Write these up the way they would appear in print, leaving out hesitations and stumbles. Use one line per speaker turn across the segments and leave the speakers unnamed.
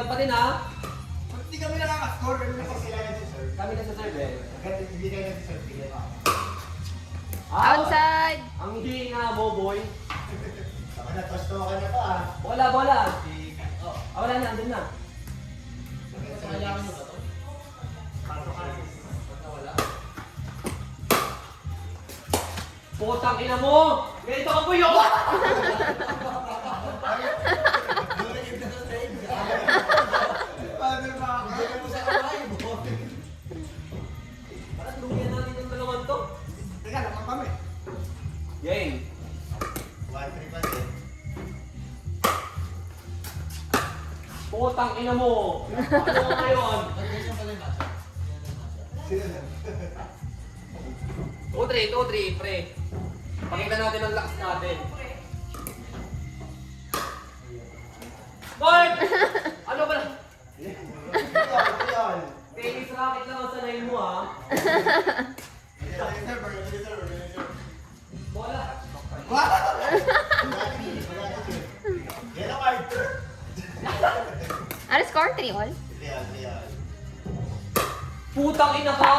Serve pa din ha.
Hindi kami nakaka-score. Kasi sila nag-serve.
Kami na sa serve eh.
Hindi kayo nag-serve.
Outside!
Ang hina mo, boy.
Saka na-tosto ka na to ah.
Bola, bola. Wala na, andun na.
Kailangan nyo ba to?
Putang ina mo! Ganito ka po yun!
Paano ba? Gawin mo sa kamay mo.
Parang lumiyan natin yung dalawan to.
Teka, naman kami.
Game.
1-3 pa din.
Putang ina mo! Ano mo ngayon?
Sino na?
2-3, pre. Pakita natin ang lakas natin. Boy! Ano ba? Tennis racket lang ang sanay mo ha. Bola.
Yellow card.
Ano score? 3-all?
Real.
Putang ina ka!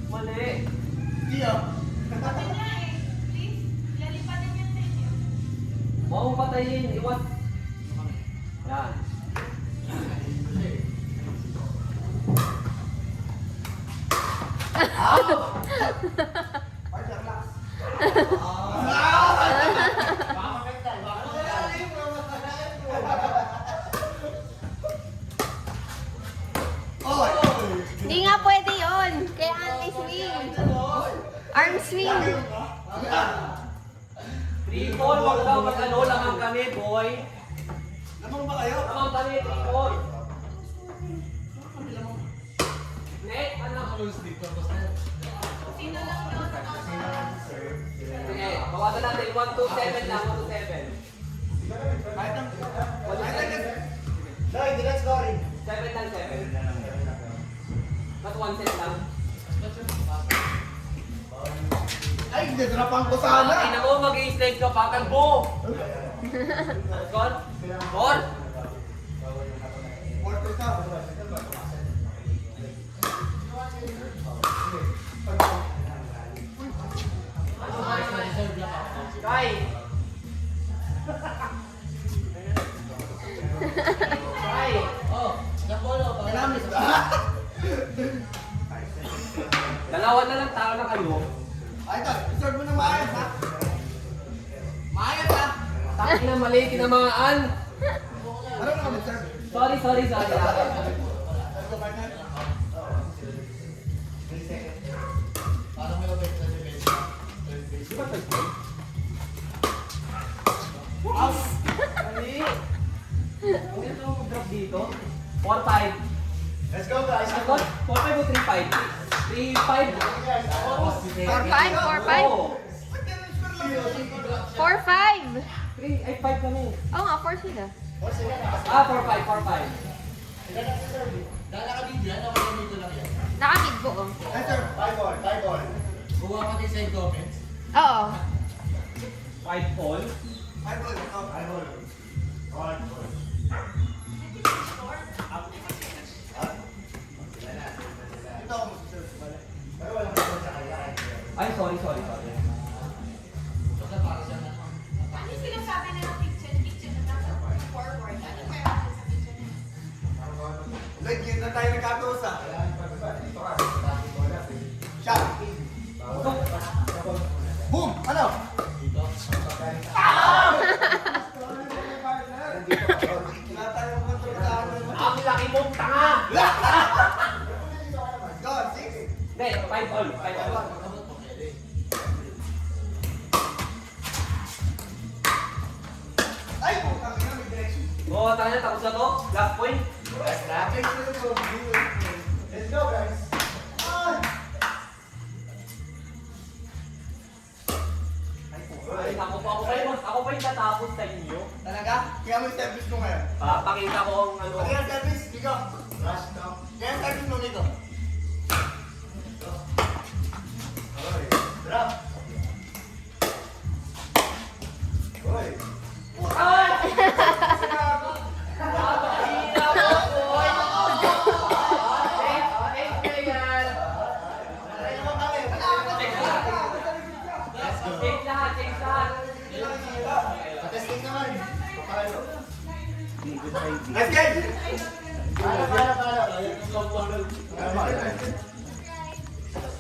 Mali.
Hindi ah.
Huwag mong patayin. Iwas. Yan.
Card, relax.
Hindi nga pwede yun. Kaya anti-swing. Arm swing.
3-4, wag daw mag-ano lang kami, boy.
Lamang ba kayo?
Lamang kami, 3-4. Net, ano? Sige, bawasan natin. 1-2-7 lang, 1-2-7.
Kahit ang...
1-2-7.
No, hindi lang scoring.
7 lang, 7. Not 1 set lang.
Ay, nadrapan ko sana.
Ay, naku, mag-i-slide ka pa. Kalbo! Gol? Gol?
Quarter ka.
Kai! Kai!
Kailangan
Dalawa na lang tao na kayo.
Ay, ito. Reserve mo na maayos ha. Maayos ha.
Taki na mali, kinamaan.
Ano na kami, sir?
Sorry.
Parang may obek sa defense.
Out! Mali! Hindi ito mag-drop dito. 4-5.
Let's go guys.
Ano ko? 4-5 o 3-5? 3-5.
4-5, 4-5.
Oo.
4-5.
3, ay 5 kami.
Oo nga, 4 sila.
4-5.
Nakakid po oh.
Yes, sir. 5-ball.
Buwa pati sa comments.
Oo.
5 fall.
5-ball. Ito. 5-ball. 5-ball. Ito ako sir. Pero walang score sa kanya.
Ay, sorry.
Basta para sa ano.
Ano sinasabi na ng kitchen na nasa forward? Ano kaya sa kitchen?
Like, yun na tayo nagkatusa. Shot. Boom! Ano? Wala tayong control sa akin.
Ang laki mong tanga!
Go, 6.
Hindi, 5 all. 5 all.
Ay, putang ina, may direction.
Oo, tanga na, tapos na to. Last point.
Let's go, guys.
Ay, ako pa yung tatapos sa inyo.
Talaga? Kaya may service mo ngayon.
Papakita ko ang ano.
Pag yung service, dito. Rush to. Kaya yung service mo dito. Drop. Oy.
Ay!
Sinabi. Let's get!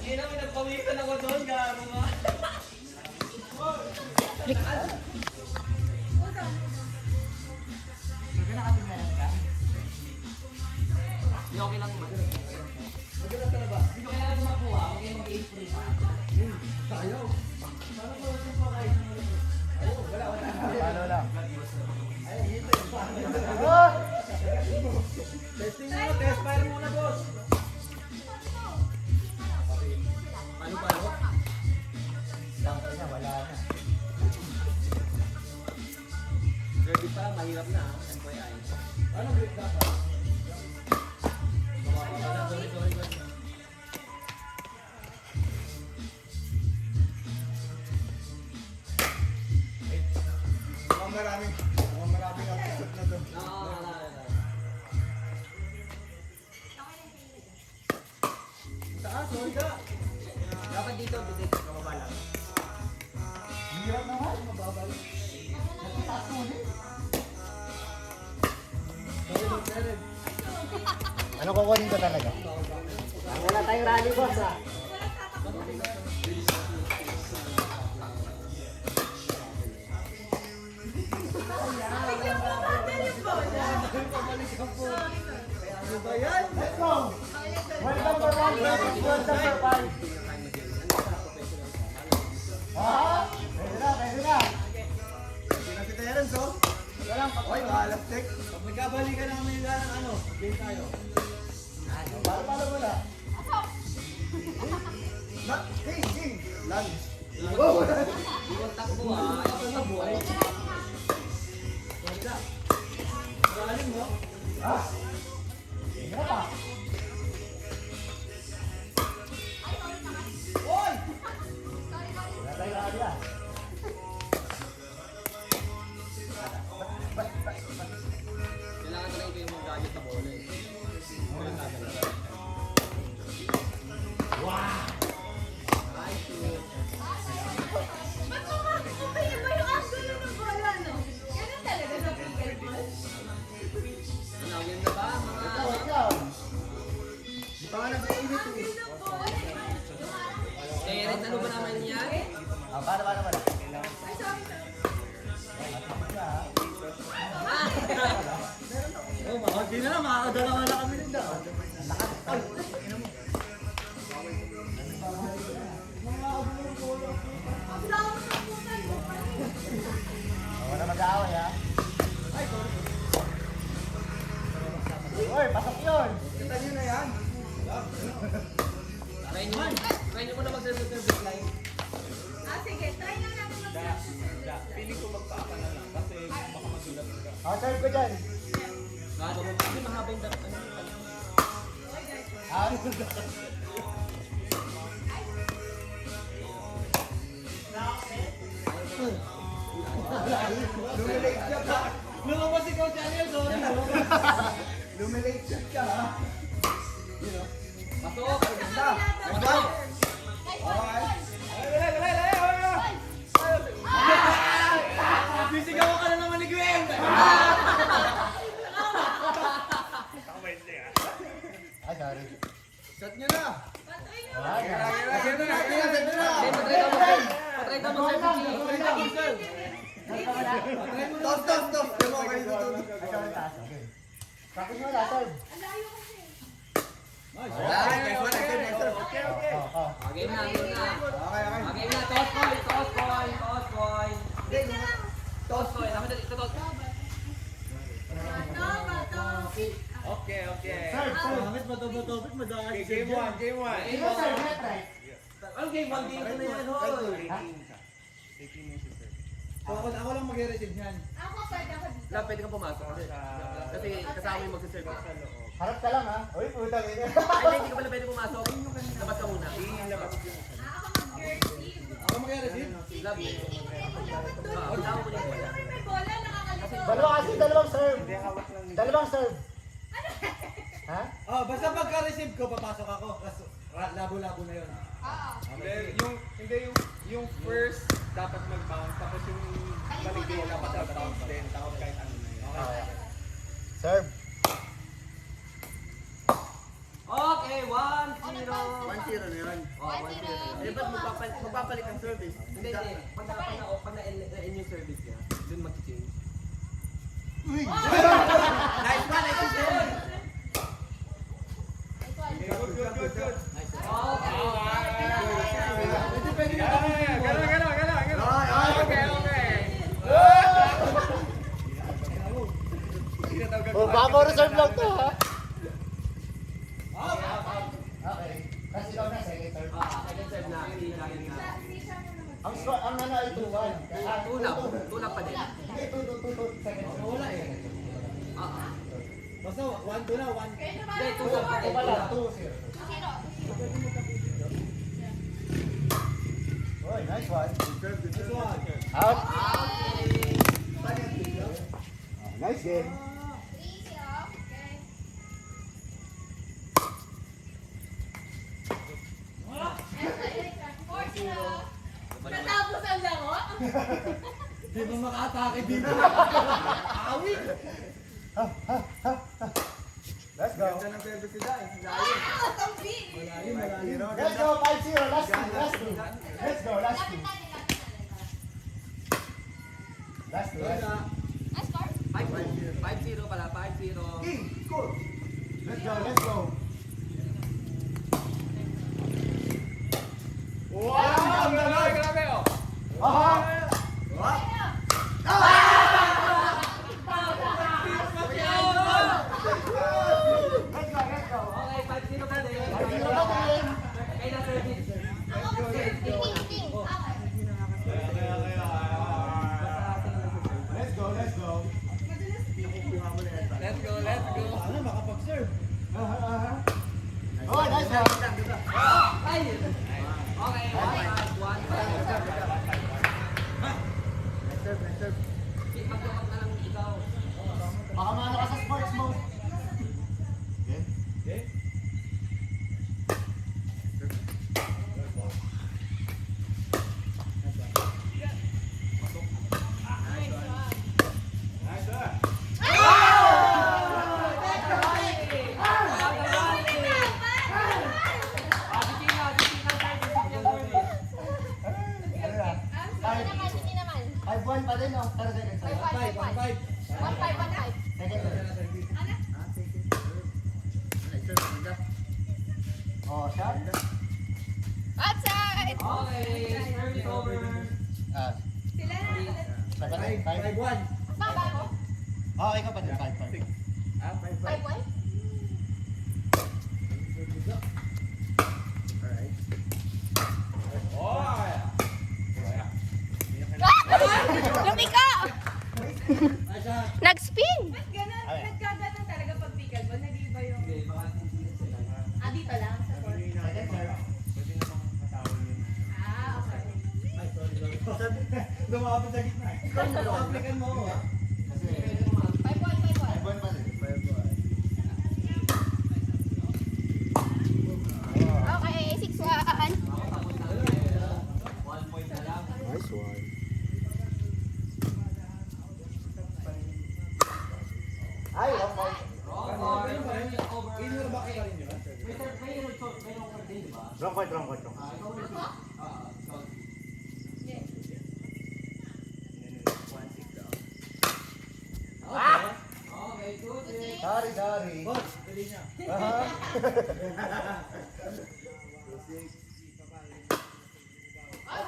Hindi na, pinagpawisan ako doon, gago nga. Hindi okay lang ba? Hindi ko kailangan makuha, huwag kayong mag-i-spray pa.
Paano lang?
Testing muna, test fire muna, boss. Paano?
Tangka na, wala na.
Ready pa, mahirap na. FYI.
Ano grip na pa? Maraming episode na to.
Taas, sorry ka. Dapat dito, bitik. Kamaba lang.
Hirap naman, mababal. Nagtataas mo ulit. Ano kukunin ko talaga?
Wala tayong rally, boss, ah.
Let's go! Welcome to round 1, number 5. Ah, pwede na, pwede na. Hindi na si Terence, oh. Wala lang, oy, mahalastik.
Pag nagkabalikan na kami ng ano, game tayo.
Paano mo na? King. Lunch.
Iwan takbo, ah. Iwan takbo, ay. Sorry ka. Galing mo.
Ha? Hindi na pa.
Oy!
Wala tayo rally, ah.
Kailangan talaga kayo mong gadget sa bola, eh.
Wow!
Nice, dude.
Ba't kumakakaya ba yung angulo ng bola, no? Ganun talaga sa pickleball?
Ano, game na ba, mga...
Wait lang. Di pa nga nag-iinit, eh.
Ng bola,
Eh, Red, ano ba naman yan?
Ah, paano?
Ay, sorry.
Oh, makakagi na lang, makakadalawa na kami ng daan.
Ang dami ng putan mo pa rin.
Wala mag-aaway, ha? Uy, pasok yun! Kita nyo na yan.
Try nyo muna mag-service line.
Ah, sige. Try na natin
Ah, serve ko dyan.
Gado mo, kasi mahaba yung dapat.
Ah, Lumilate siya ka.
Lumabas ikaw, Channel, sorry.
Lumilate siya ka, ha?
Pasok!
Ganda. Ganda.
Bisigaw ka na naman ni Gwen!
Ay, sorry.
Shot nyo na!
Patry nyo.
Ah,
Patry ka mag-service.
Tos. Demo kayo dito. Tapos mo na, serve.
Ang layo kasi.
Okay.
Oh.
Game na, game na.
Okay.
Game na, toss coin.
Wait na lang.
Toss coin, dapat dito toss.
Bato.
Serve.
Game 1.
Sino serve? Net right?
Anong game 1? Game 2 na yan, hoy.
Ako lang mag-receive niyan.
Ako pwede ako dito.
Lab, pwede kang pumasok. Kasi kasama yung magsiserve.
Harap ka lang, ha? Uy, putang ina.
Ay, hindi ka pala pwede pumasok. Labas ka muna.
Ako mag-receive.
Ako mag-receive?
Lab,
Dapat doon.
tama mo na yung bola.
Kasi may bola, nakakalito.
Dalawang serve. Dalawang serve. Ha?
Oh, basta pagka-receive ko, papasok ako. Kasi labo-labo na yun.
Oo.
Yung first dapat mag-bounce, tapos yung balik bola dapat bounce din, tapos kahit ano na yun.
Okay. Serve.
Okay, 1-0.
1-0 na yun.
Oh, 1-0.
Eh, ba't magpapalit ang service?
Hindi. Pag na-end yung service niya, dun mag-change.
Uy!
Nice one, nice one.
Good. Oh, baka reserve lang to, ha? Okay. Kasi ikaw na, second serve.
Second serve na, hindi laging na.
Ang score, ang nana ay 2-1.
Tulap pa din.
Hindi, 2-2, second serve.
Wala eh. Basta 1-2 na, 1.
Hindi, tulap pa din.
Wala,
Tulap.
2-0. Oy, nice one.
This one.
Out.
Okay.
Nice game.
Natapos ang laro?
Di ba maka-atake dito? Awi!
Let's go.
Ang big!
Let's go, 5-0. Last two. Let's go, last two. Last two.
Ang score?
5-0 pala, 5-0.
King, score. Let's go, let's go.
Wow! Grabe oh!
Aha! Let's go.
Okay, 5-0 pa din.
5-0 pa din.
Kaya na service.
Ting.
Let's go, let's go.
Let's go.
Ano, makapag-serve.
Oh, nice one.
Ay! Okay, 1-5. Magdapat na lang ikaw.
Baka maano ka sa sports mode. Okay.
Okay?
Ano na?
Hindi naman.
5-1 pa din, no? Pero second serve.
1-5.
1-5.
Second serve. Oh, shot.
Outside!
Okay, service over.
Ah,
Sila na.
second, 5-1.
5-1.
Baba ko.
Okay ka pa din, 5-5.
5-1? Lumiko!
Ay, siya.
Nag-spin!
Ba't ganun? Nagkaganon talaga pag pickleball? Nag-iiba yung...
Hindi, baka hindi sila.
Dito lang sa court.
Second serve.
Okay.
Ay, sorry. Lumapit sa gitna. Applicant mo ako, ha?
Kasi
5-1.
5-1 pa din.
Okay, 6-1.
1 point na lang.
Nice one. Ay, wrong point.
Wrong over, service over.
Inner back ka rin yun.
May wrong point din, di ba?
Wrong point, wrong point.
Ikaw ulit. So, okay, good.
Sorry.
Boss, tuloy niya.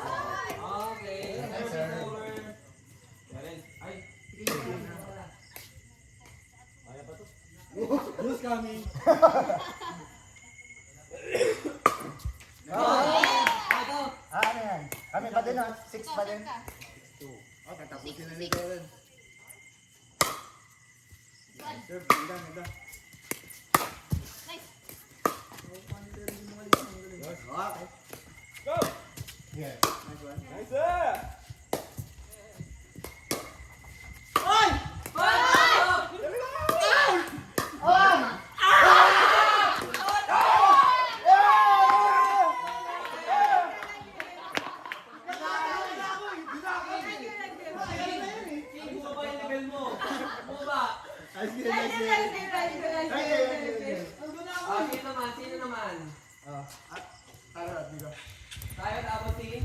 Okay,
Nice,
service
sir.
over. Ay, sige.
Who's coming?
Ito.
Ano yan? Kami pa din, ha? 6 pa din.
Oh,
Tatapusin na ni Darren. Serve, ganda.
Nice.
Okay.
Go!
Yeah. Nice one.
Nice, sir! Ay!
Ice cream, ice cream.
Sino naman?
Oh, tayo, Digo.
Tayo tapos si